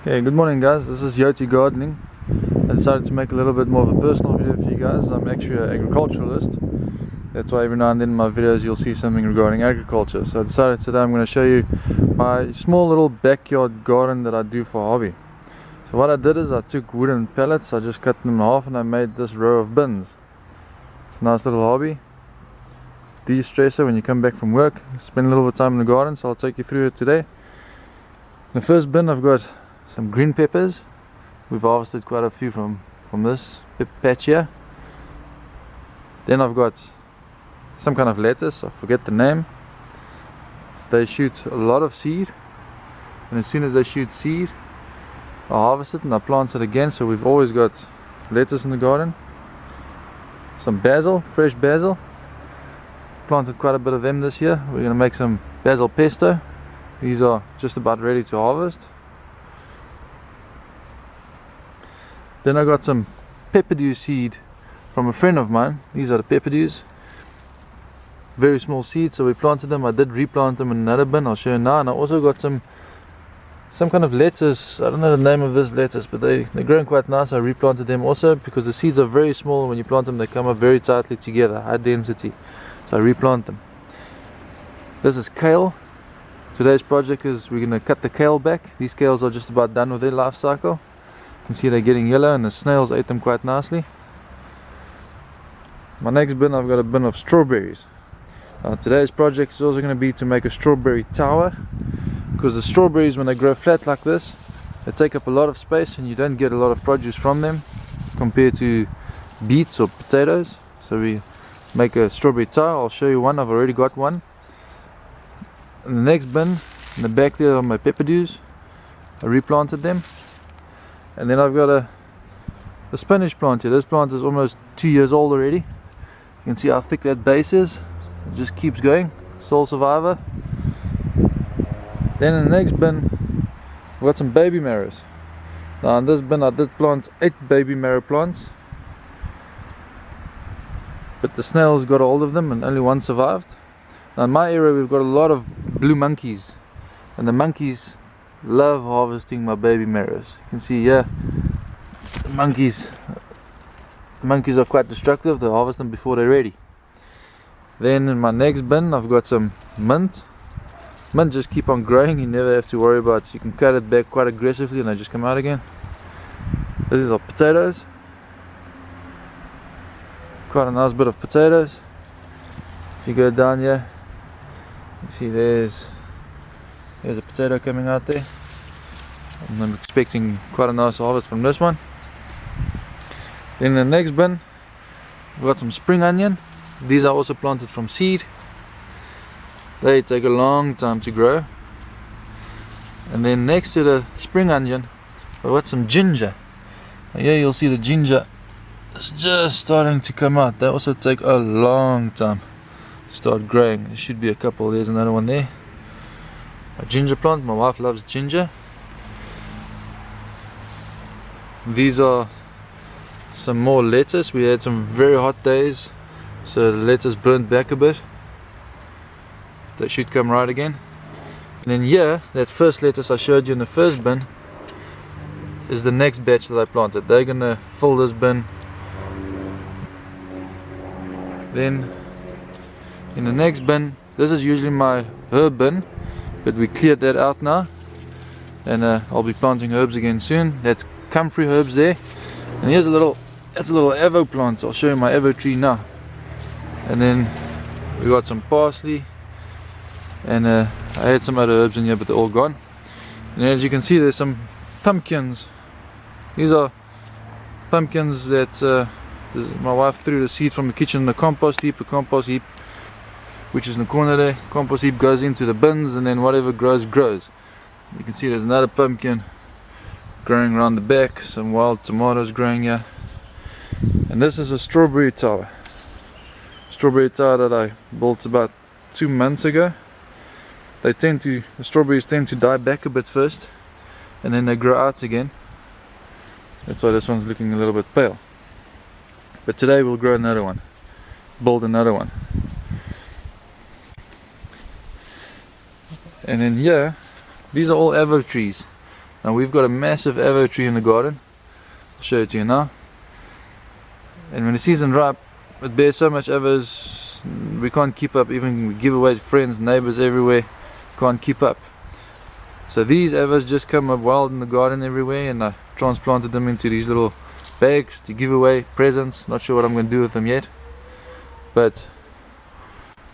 Okay, good morning guys, this is Yoti Gardening. I decided to make a little bit more of a personal video for you guys. I'm actually an agriculturalist. That's why every now and then in my videos you'll see something regarding agriculture. So I decided today I'm going to show you my small little backyard garden that I do for hobby. So what I did is I took wooden pallets, I just cut them in half and I made this row of bins. It's a nice little hobby. De-stressor when you come back from work, spend a little bit of time in the garden, so I'll take you through it today. In the first bin I've got some green peppers. We've harvested quite a few from this patch here. Then I've got some kind of lettuce, I forget the name. They shoot a lot of seed, and as soon as they shoot seed I harvest it and I plant it again, so we've always got lettuce in the garden. Some basil, fresh basil. Planted quite a bit of them this year. We're going to make some basil pesto. These are just about ready to harvest. Then I got some pepperdew seed from a friend of mine. These are the pepperdews. Very small seeds, so we planted them. I did replant them in another bin, I'll show you now. And I also got some kind of lettuce. I don't know the name of this lettuce, but they're growing quite nice. I replanted them also because the seeds are very small. When you plant them they come up very tightly together, high density. So I replant them. This is kale. Today's project is we're going to cut the kale back. These kales are just about done with their life cycle. You can see they're getting yellow and the snails ate them quite nicely. My next bin, I've got a bin of strawberries. Today's project is also going to be to make a strawberry tower, because the strawberries, when they grow flat like this, they take up a lot of space and you don't get a lot of produce from them compared to beets or potatoes. So we make a strawberry tower. I'll show you one. I've already got one. In the next bin, in the back there, are my pepperdews. I replanted them. And then I've got a spinach plant here. This plant is almost 2 years old already. You can see how thick that base is. It just keeps going. Sole survivor. Then in the next bin, I've got some baby marrows. Now in this bin I did plant 8 baby marrow plants, but the snails got hold of them and only one survived. Now in my area we've got a lot of blue monkeys, and the monkeys love harvesting my baby marrows. You can see here the monkeys are quite destructive. They harvest them before they're ready. Then in my next bin I've got some mint. Mint just keep on growing, you never have to worry about it. You can cut it back quite aggressively and they just come out again. These are potatoes. Quite a nice bit of potatoes. If you go down here, you see there's a potato coming out there. And I'm expecting quite a nice harvest from this one. Then in the next bin we've got some spring onion. These are also planted from seed. They take a long time to grow. And then next to the spring onion we've got some ginger. Now here you'll see the ginger is just starting to come out. They also take a long time to start growing. There should be a couple. There's another one there. A ginger plant. My wife loves ginger. These are some more lettuce. We had some very hot days, so the lettuce burnt back a bit. They should come right again. And then here, that first lettuce I showed you in the first bin is the next batch that I planted. They're gonna fill this bin. Then in the next bin, this is usually my herb bin, but we cleared that out now, and I'll be planting herbs again soon. That's comfrey herbs there. And here's that's a little avo plant. So I'll show you my avo tree now. And then we got some parsley, and I had some other herbs in here, but they're all gone. And as you can see, there's some pumpkins. These are pumpkins that my wife threw the seed from the kitchen in the compost heap. The compost heap, which is in the corner there, compost heap goes into the bins, and then whatever grows. You can see there's another pumpkin growing around the back, some wild tomatoes growing here. And this is a strawberry tower. Strawberry tower that I built about 2 months ago. The strawberries tend to die back a bit first, and then they grow out again. That's why this one's looking a little bit pale. But today we'll grow another one, build another one. And then here, these are all avo trees. Now we've got a massive avo tree in the garden. I'll show it to you now. And when the season's ripe, it bears so much avos, we can't keep up. Even we give away to friends, neighbors everywhere, can't keep up. So these avos just come up wild in the garden everywhere, and I transplanted them into these little bags to give away, presents. Not sure what I'm going to do with them yet, but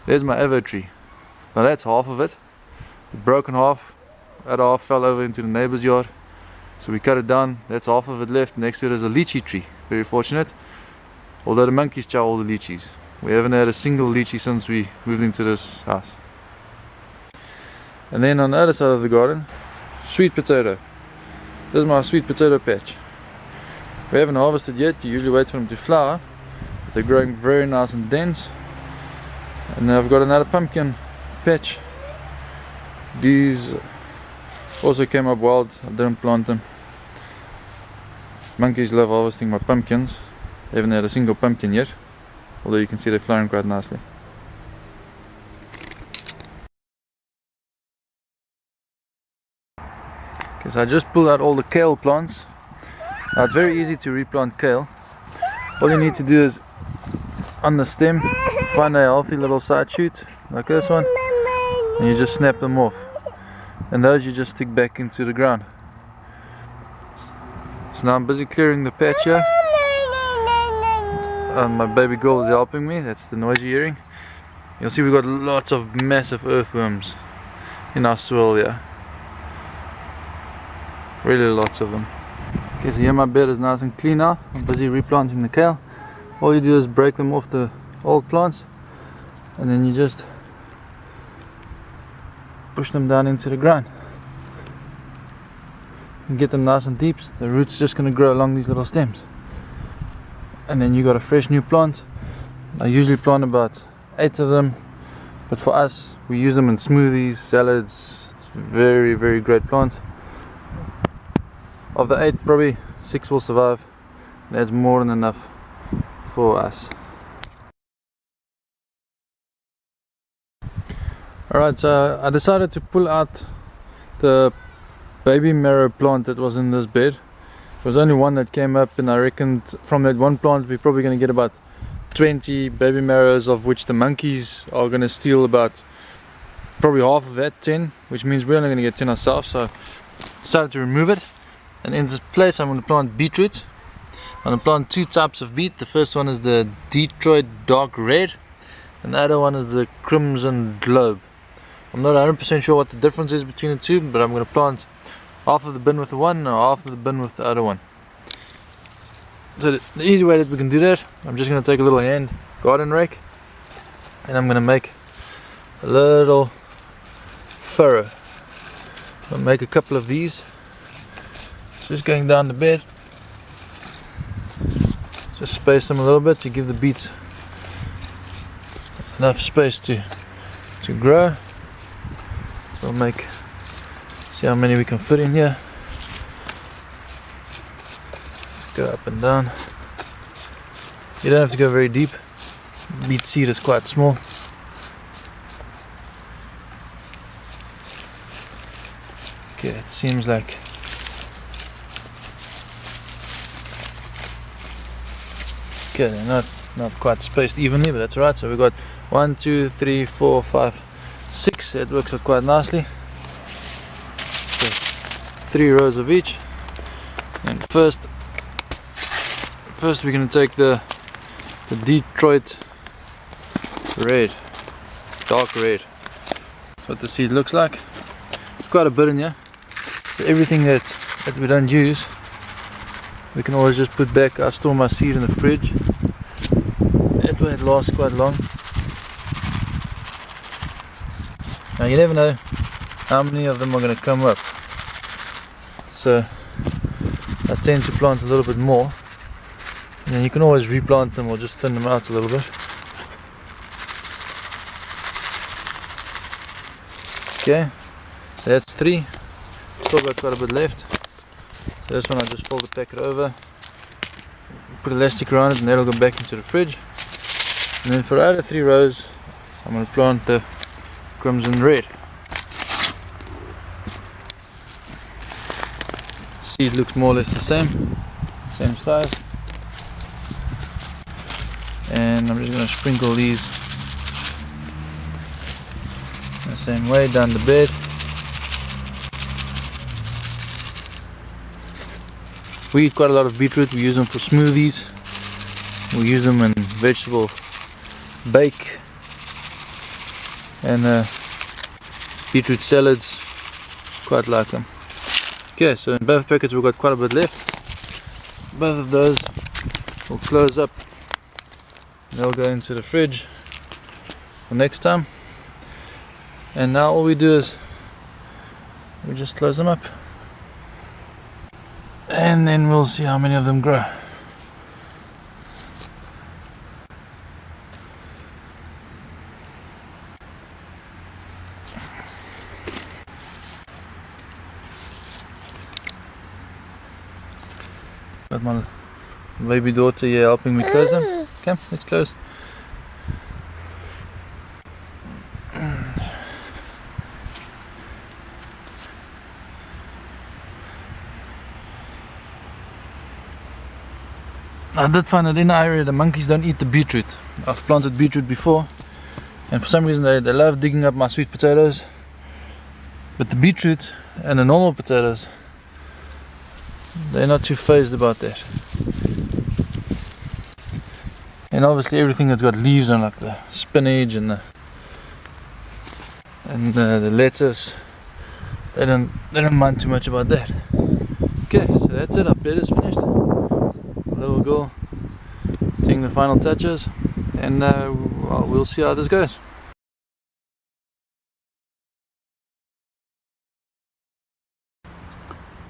there's my avo tree. Now that's half of it. It broke in half, other half fell over into the neighbor's yard, so we cut it down. That's half of it left. Next to it is a lychee tree, very fortunate, although the monkeys chow all the lychees. We haven't had a single lychee since we moved into this house. And then on the other side of the garden, sweet potato. This is my sweet potato patch. We haven't harvested yet. You usually wait for them to flower, but they're growing very nice and dense. And then I've got another pumpkin patch. These also came up wild. I didn't plant them. Monkeys love harvesting my pumpkins. They haven't had a single pumpkin yet, although you can see they're flowering quite nicely. Okay, so I just pulled out all the kale plants. Now it's very easy to replant kale. All you need to do is on the stem find a healthy little side shoot like this one, and you just snap them off, and those you just stick back into the ground. So now I'm busy clearing the patch here. My baby girl is helping me. That's the noise you're hearing. You'll see we've got lots of massive earthworms in our soil here. Really lots of them. Okay, so here my bed is nice and clean now. I'm busy replanting the kale. All you do is break them off the old plants, and then you just push them down into the ground and get them nice and deep. The roots just going to grow along these little stems, and then you got a fresh new plant. I usually plant about 8 of them, but for us we use them in smoothies, salads. It's very, very great plant. Of the 8, probably 6 will survive. That's more than enough for us. Alright, so I decided to pull out the baby marrow plant that was in this bed. There was only one that came up, and I reckoned from that one plant we're probably going to get about 20 baby marrows, of which the monkeys are going to steal about probably half of that, 10, which means we're only going to get 10 ourselves. So I decided to remove it. And in this place I'm going to plant beetroot. I'm going to plant 2 types of beet. The first one is the Detroit Dark Red, and the other one is the Crimson Globe. I'm not 100% sure what the difference is between the two, but I'm going to plant half of the bin with the one and half of the bin with the other one. So the easy way that we can do that, I'm just going to take a little hand garden rake, and I'm going to make a little furrow. I'll make a couple of these. Just going down the bed, just space them a little bit to give the beets enough space to grow. So we'll see how many we can fit in here. Just go up and down. You don't have to go very deep. Beet seed is quite small. Okay, it seems like okay, they're not quite spaced evenly, but that's right. So we've got 1, 2, 3, 4, 5, 6. That works out quite nicely. So 3 rows of each. And first we're going to take the Detroit Red, Dark Red. That's what the seed looks like. There's quite a bit in here. So everything that we don't use, we can always just put back. I store my seed in the fridge. That way it lasts quite long. Now you never know how many of them are going to come up. So I tend to plant a little bit more. And then you can always replant them or just thin them out a little bit. Okay, so that's 3. Still got quite a bit left. So this one I just fold the packet over, put elastic around it, and that'll go back into the fridge. And then for the other 3 rows I'm going to plant the Crimson Red. It looks more or less the same size. And I'm just going to sprinkle these the same way down the bed. We eat quite a lot of beetroot. We use them for smoothies. We use them in vegetable bake and beetroot salads. Quite like them. Okay, so in both packets we've got quite a bit left. Both of those will close up. They'll go into the fridge for next time. And now all we do is we just close them up, and then we'll see how many of them grow. Got my baby daughter here helping me close them. Okay, let's close. I did find that in the area the monkeys don't eat the beetroot. I've planted beetroot before, and for some reason they love digging up my sweet potatoes, but the beetroot and the normal potatoes, they're not too phased about that. And obviously everything that's got leaves on, like the spinach and the lettuce, they don't mind too much about that. Okay, so that's it. Our bed is finished. Little girl doing the final touches, and well, we'll see how this goes.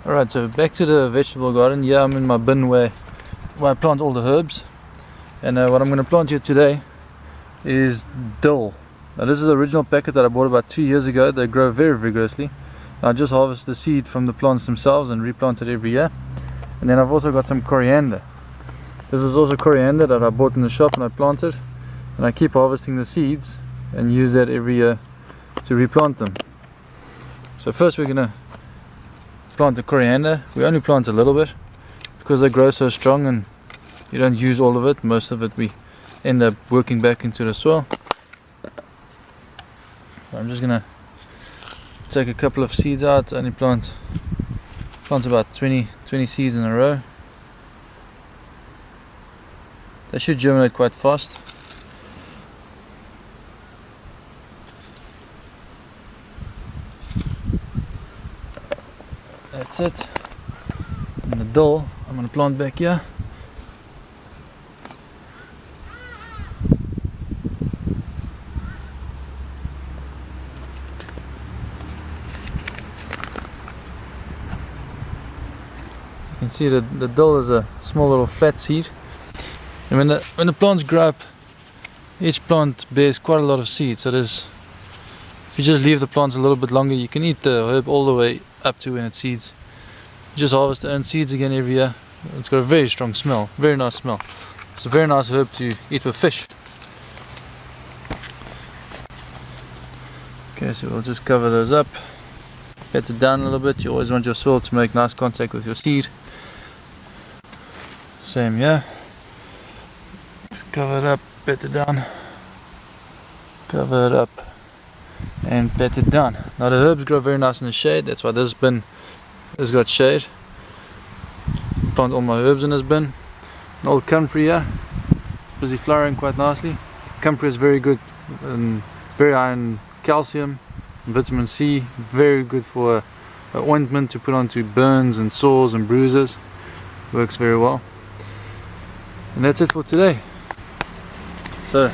Alright, so back to the vegetable garden. Yeah, I'm in my bin where I plant all the herbs, and what I'm going to plant here today is dill. Now this is the original packet that I bought about 2 years ago. They grow very vigorously. I just harvest the seed from the plants themselves and replant it every year. And then I've also got some coriander. This is also coriander that I bought in the shop and I planted, and I keep harvesting the seeds and use that every year to replant them. So first we're going to plant the coriander. We only plant a little bit because they grow so strong and you don't use all of it. Most of it we end up working back into the soil. So I'm just going to take a couple of seeds out. Only plant about 20 seeds in a row. They should germinate quite fast. That's it. And the dill I'm going to plant back here. You can see that the dill is a small little flat seed. And when the plants grow up, each plant bears quite a lot of seeds. So if you just leave the plants a little bit longer, you can eat the herb all the way up to when it seeds. You just harvest the own seeds again every year. It's got a very strong smell, very nice smell. It's a very nice herb to eat with fish. Okay, so we'll just cover those up, pat it down a little bit. You always want your soil to make nice contact with your seed. Same here. Just cover it up, pat it down, cover it up, and pat it down. Now the herbs grow very nice in the shade. That's why this bin has got shade. Plant all my herbs in this bin. An old comfrey here, busy flowering quite nicely. Comfrey is very good, very high in calcium, vitamin C, very good for ointment to put onto burns and sores and bruises. Works very well. And that's it for today. So